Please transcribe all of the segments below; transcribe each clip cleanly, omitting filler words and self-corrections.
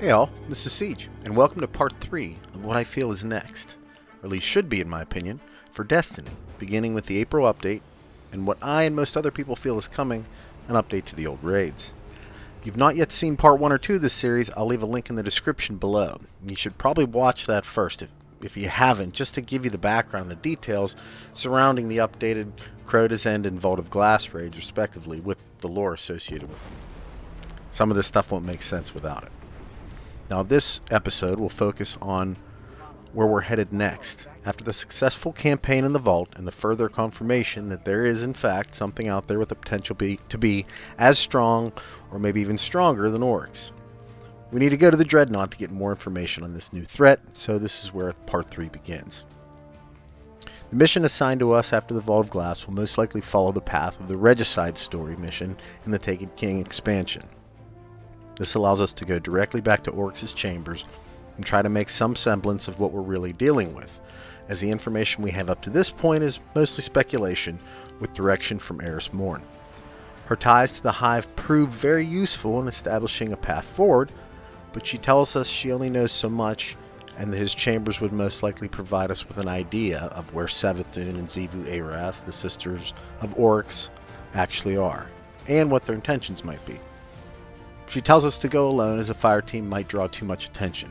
Hey all, this is Siege, and welcome to part 3 of what I feel is next, or at least should be in my opinion, for Destiny, beginning with the April update, and what I and most other people feel is coming, an update to the old raids. If you've not yet seen part 1 or 2 of this series, I'll leave a link in the description below. You should probably watch that first if you haven't, just to give you the background and the details surrounding the updated Crota's End and Vault of Glass raids respectively, with the lore associated with them. Some of this stuff won't make sense without it. Now this episode will focus on where we're headed next, after the successful campaign in the Vault and the further confirmation that there is in fact something out there with the potential to be as strong or maybe even stronger than Oryx. We need to go to the Dreadnought to get more information on this new threat, so this is where part 3 begins. The mission assigned to us after the Vault of Glass will most likely follow the path of the Regicide story mission in the Taken King expansion. This allows us to go directly back to Oryx's chambers and try to make some semblance of what we're really dealing with, as the information we have up to this point is mostly speculation with direction from Eris Morn. Her ties to the Hive prove very useful in establishing a path forward, but she tells us she only knows so much, and that his chambers would most likely provide us with an idea of where Savathun and Xivu Arath, the sisters of Oryx, actually are, and what their intentions might be. She tells us to go alone as a fire team might draw too much attention.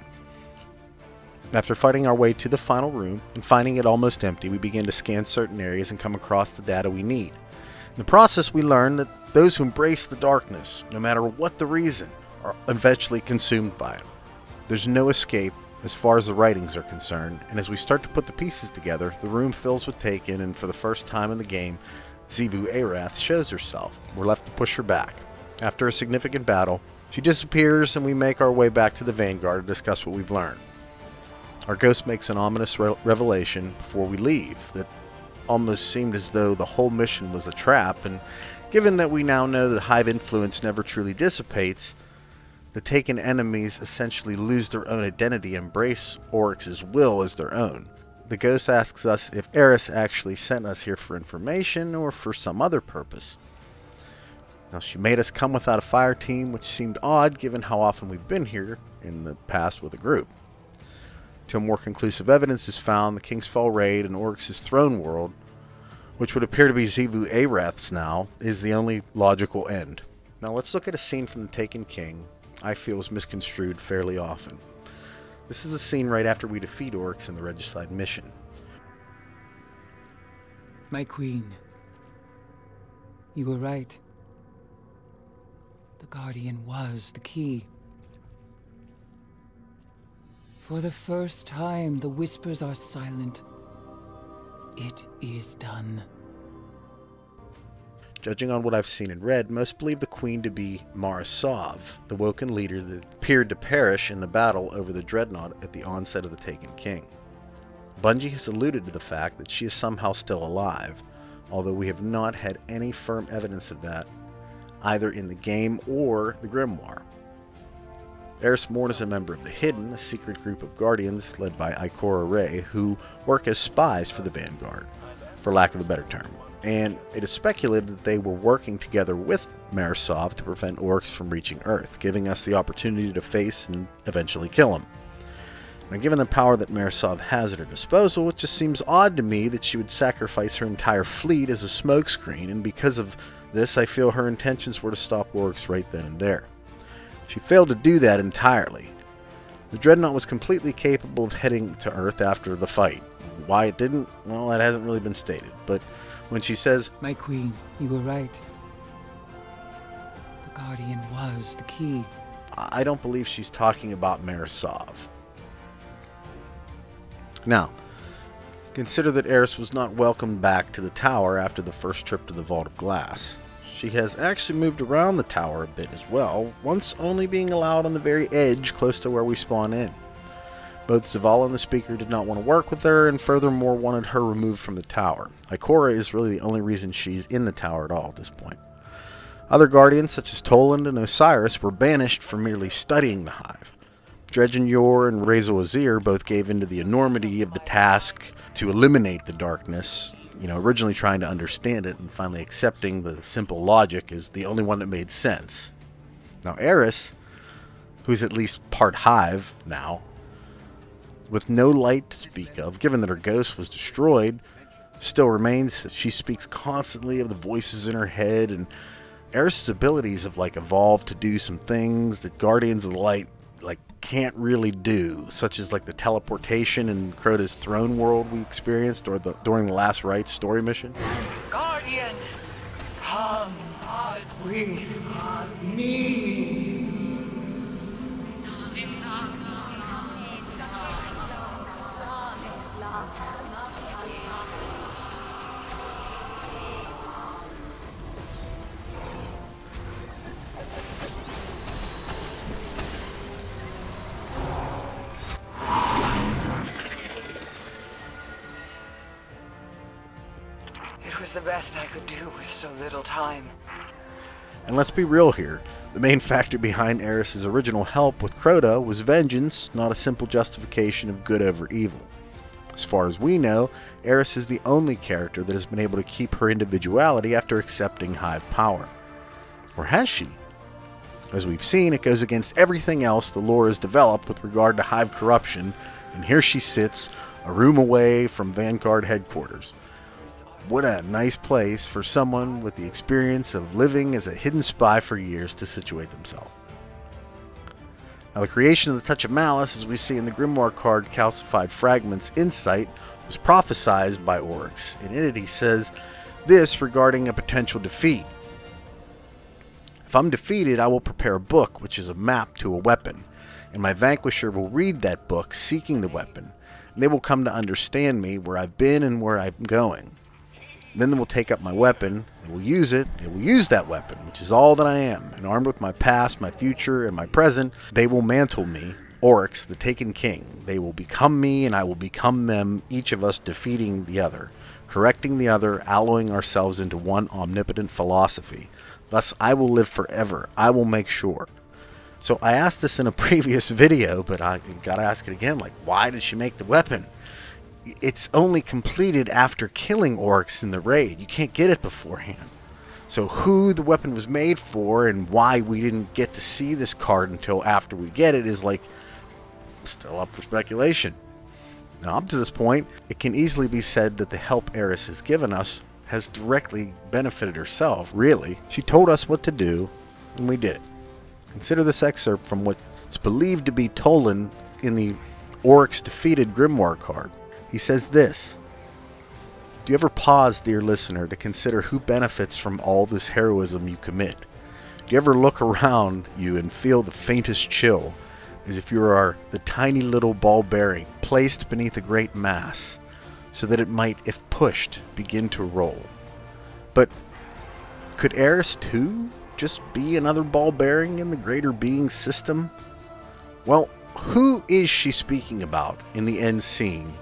After fighting our way to the final room and finding it almost empty, we begin to scan certain areas and come across the data we need. In the process, we learn that those who embrace the darkness, no matter what the reason, are eventually consumed by it. There's no escape as far as the writings are concerned, and as we start to put the pieces together, the room fills with Taken, and for the first time in the game, Xivu Arath shows herself. We're left to push her back. After a significant battle, she disappears and we make our way back to the Vanguard to discuss what we've learned. Our ghost makes an ominous revelation before we leave that almost seemed as though the whole mission was a trap, and given that we now know that Hive influence never truly dissipates, the Taken enemies essentially lose their own identity and embrace Oryx's will as their own. The ghost asks us if Eris actually sent us here for information or for some other purpose. Now, she made us come without a fire team, which seemed odd given how often we've been here in the past with a group. Till more conclusive evidence is found, the Kingsfall raid and Oryx's throne world, which would appear to be Xivu Arath's now, is the only logical end. Now let's look at a scene from the Taken King I feel is misconstrued fairly often. This is a scene right after we defeat Oryx in the Regicide mission. My queen, you were right. The Guardian was the key. For the first time, the whispers are silent. It is done. Judging on what I've seen and read, most believe the Queen to be Mara Sov, the Woken leader that appeared to perish in the battle over the Dreadnought at the onset of the Taken King. Bungie has alluded to the fact that she is somehow still alive, although we have not had any firm evidence of that, either in the game or the Grimoire. Eris Morn is a member of the Hidden, a secret group of guardians led by Ikora Rey, who work as spies for the Vanguard, for lack of a better term. And it is speculated that they were working together with Mara Sov to prevent Oryx from reaching Earth, giving us the opportunity to face and eventually kill him. Now, given the power that Mara Sov has at her disposal, it just seems odd to me that she would sacrifice her entire fleet as a smokescreen, and because of this, I feel her intentions were to stop Oryx right then and there. She failed to do that entirely. The Dreadnought was completely capable of heading to Earth after the fight. Why it didn't, well, that hasn't really been stated. But when she says, My queen, you were right. The Guardian was the key. I don't believe she's talking about Mara Sov. Now, consider that Eris was not welcomed back to the tower after the first trip to the Vault of Glass. She has actually moved around the tower a bit as well, once only being allowed on the very edge close to where we spawn in. Both Zavala and the Speaker did not want to work with her, and furthermore wanted her removed from the tower. Ikora is really the only reason she's in the tower at all at this point. Other guardians such as Toland and Osiris were banished for merely studying the Hive. Dredgen Yor and Rezo Azir both gave in to the enormity of the task to eliminate the darkness, originally trying to understand it and finally accepting the simple logic as the only one that made sense. Now Eris who's at least part hive now, with no light to speak of, given that her ghost was destroyed, still remains. She speaks constantly of the voices in her head, and Eris's abilities have evolved to do some things that Guardians of the Light can't really do, such as the teleportation in Crota's throne world we experienced during the Last Rites story mission. Guardian, come with me. It was the best I could do with so little time. And let's be real here. The main factor behind Eris's original help with Crota was vengeance, not a simple justification of good over evil. As far as we know, Eris is the only character that has been able to keep her individuality after accepting Hive power. Or has she? As we've seen, it goes against everything else the lore has developed with regard to Hive corruption, and here she sits, a room away from Vanguard headquarters. What a nice place for someone with the experience of living as a hidden spy for years to situate themselves. Now, the creation of the Touch of Malice, as we see in the Grimoire card Calcified Fragments Insight, was prophesied by Oryx. In it, he says this regarding a potential defeat. If I'm defeated, I will prepare a book, which is a map to a weapon, and my vanquisher will read that book, seeking the weapon, and they will come to understand me, where I've been and where I'm going. Then they will take up my weapon, they will use it, they will use that weapon, which is all that I am, and armed with my past, my future, and my present, they will mantle me, Oryx, the Taken King. They will become me, and I will become them, each of us defeating the other, correcting the other, alloying ourselves into one omnipotent philosophy. Thus, I will live forever. I will make sure. So I asked this in a previous video, but I gotta ask it again, why did she make the weapon? It's only completed after killing Oryx in the raid. You can't get it beforehand. So who the weapon was made for and why we didn't get to see this card until after we get it is still up for speculation. Now, up to this point, it can easily be said that the help Eris has given us has directly benefited herself, really. She told us what to do, and we did it. Consider this excerpt from what's believed to be Toland in the Oryx defeated Grimoire card. He says this: do you ever pause, dear listener, to consider who benefits from all this heroism you commit? Do you ever look around you and feel the faintest chill, as if you are the tiny little ball bearing placed beneath a great mass, so that it might, if pushed, begin to roll? But could Eris too just be another ball bearing in the greater being system? Well, who is she speaking about in the end scene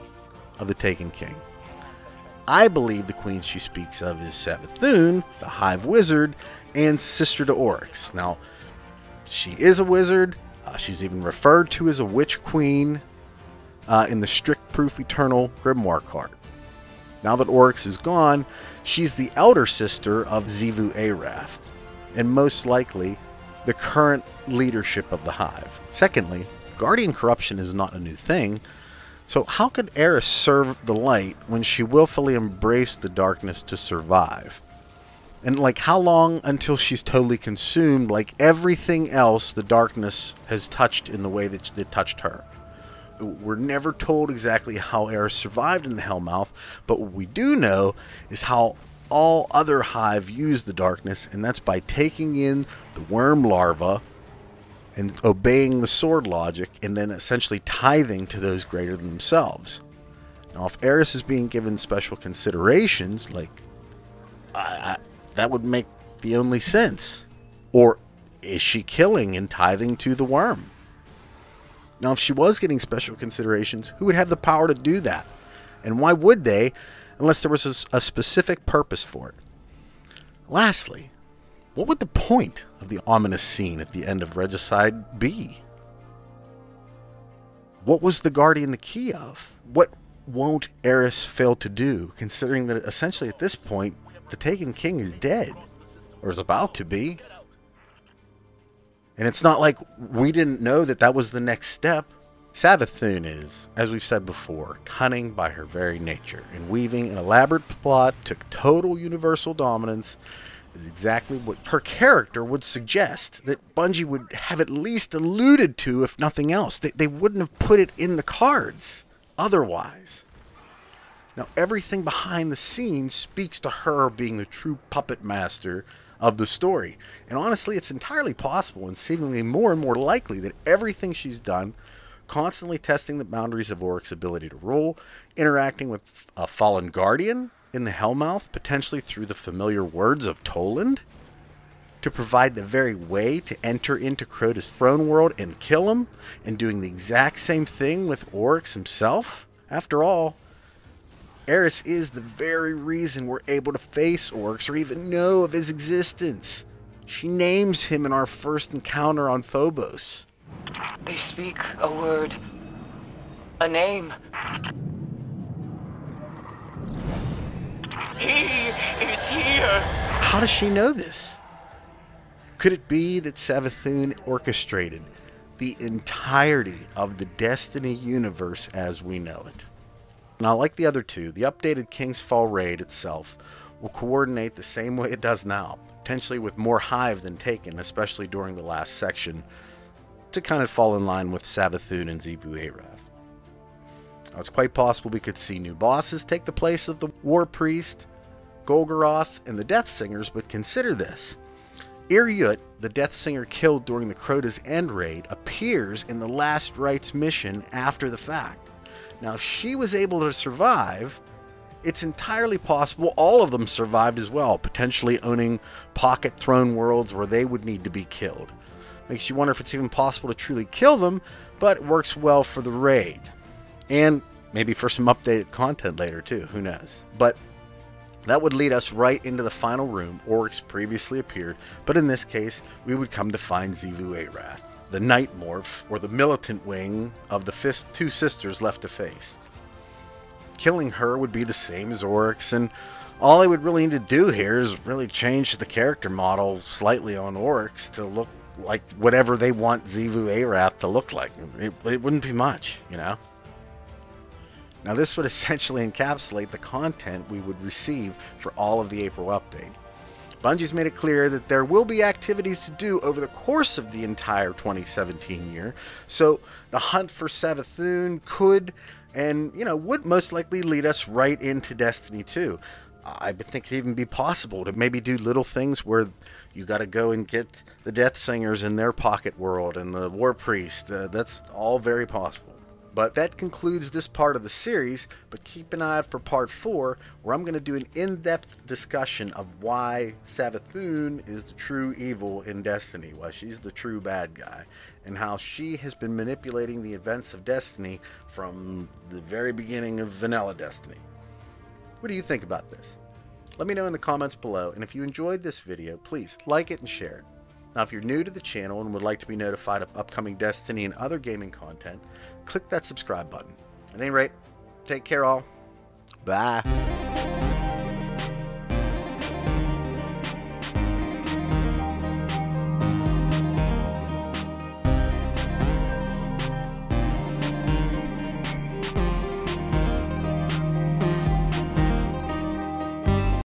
of the Taken King? I believe the queen she speaks of is Savathun, the Hive Wizard, and sister to Oryx. Now, she is a wizard. She's even referred to as a witch queen in the Strict Proof Eternal Grimoire card. Now that Oryx is gone, she's the elder sister of Xivu Arath, and most likely the current leadership of the Hive. Secondly, Guardian corruption is not a new thing. So how could Eris serve the light when she willfully embraced the darkness to survive? And how long until she's totally consumed like everything else the darkness has touched in the way that it touched her? We're never told exactly how Eris survived in the Hellmouth, but what we do know is how all other Hive use the darkness, and that's by taking in the worm larva and obeying the sword logic, and then essentially tithing to those greater than themselves. Now, if Eris is being given special considerations, that would make the only sense. Or is she killing and tithing to the worm? Now, if she was getting special considerations, who would have the power to do that? And why would they, unless there was a specific purpose for it? Lastly, what would the point of the ominous scene at the end of Regicide be? What was the Guardian the key of? What won't Eris fail to do, considering that essentially at this point, the Taken King is dead, or is about to be? And it's not like we didn't know that that was the next step. Savathun is, as we've said before, cunning by her very nature, and weaving an elaborate plot to total universal dominance is exactly what her character would suggest that Bungie would have at least alluded to, if nothing else. They wouldn't have put it in the cards otherwise. Now, everything behind the scenes speaks to her being the true puppet master of the story. And honestly, it's entirely possible and seemingly more and more likely that everything she's done, constantly testing the boundaries of Oryx's ability to rule, interacting with a fallen guardian in the Hellmouth, potentially through the familiar words of Toland, to provide the very way to enter into Crota's throne world and kill him, and doing the exact same thing with Oryx himself. After all, Eris is the very reason we're able to face Oryx or even know of his existence. She names him in our first encounter on Phobos. They speak a word, a name. He is here. How does she know this? Could it be that Savathun orchestrated the entirety of the Destiny universe as we know it? Now, like the other two, the updated King's Fall raid itself will coordinate the same way it does now, potentially with more Hive than Taken, especially during the last section, to kind of fall in line with Savathun and Xivu Arath. Now, it's quite possible we could see new bosses take the place of the War Priest, Golgoroth, and the Death Singers, but consider this. Iryut, the Death Singer killed during the Crota's End raid, appears in the Last Rites mission after the fact. Now, if she was able to survive, it's entirely possible all of them survived as well, potentially owning pocket throne worlds where they would need to be killed. Makes you wonder if it's even possible to truly kill them, but it works well for the raid. And maybe for some updated content later too, who knows. But that would lead us right into the final room. Oryx previously appeared, but in this case, we would come to find Xivu Arath, the Night Morph, or the militant wing of the two sisters left to face. Killing her would be the same as Oryx, and all they would really need to do here is really change the character model slightly on Oryx to look like whatever they want Xivu Arath to look like. It wouldn't be much, you know? Now, this would essentially encapsulate the content we would receive for all of the April update. Bungie's made it clear that there will be activities to do over the course of the entire 2017 year, so the hunt for Savathun could and, would most likely lead us right into Destiny 2. I would think it'd even be possible to maybe do little things where you got to go and get the Death Singers in their pocket world and the War Priest. That's all very possible. But that concludes this part of the series, but keep an eye out for part 4, where I'm going to do an in-depth discussion of why Savathun is the true evil in Destiny, why she's the true bad guy, and how she has been manipulating the events of Destiny from the very beginning of vanilla Destiny. What do you think about this? Let me know in the comments below, and if you enjoyed this video, please like it and share it. Now, if you're new to the channel and would like to be notified of upcoming Destiny and other gaming content, click that subscribe button. At any rate, take care all. Bye.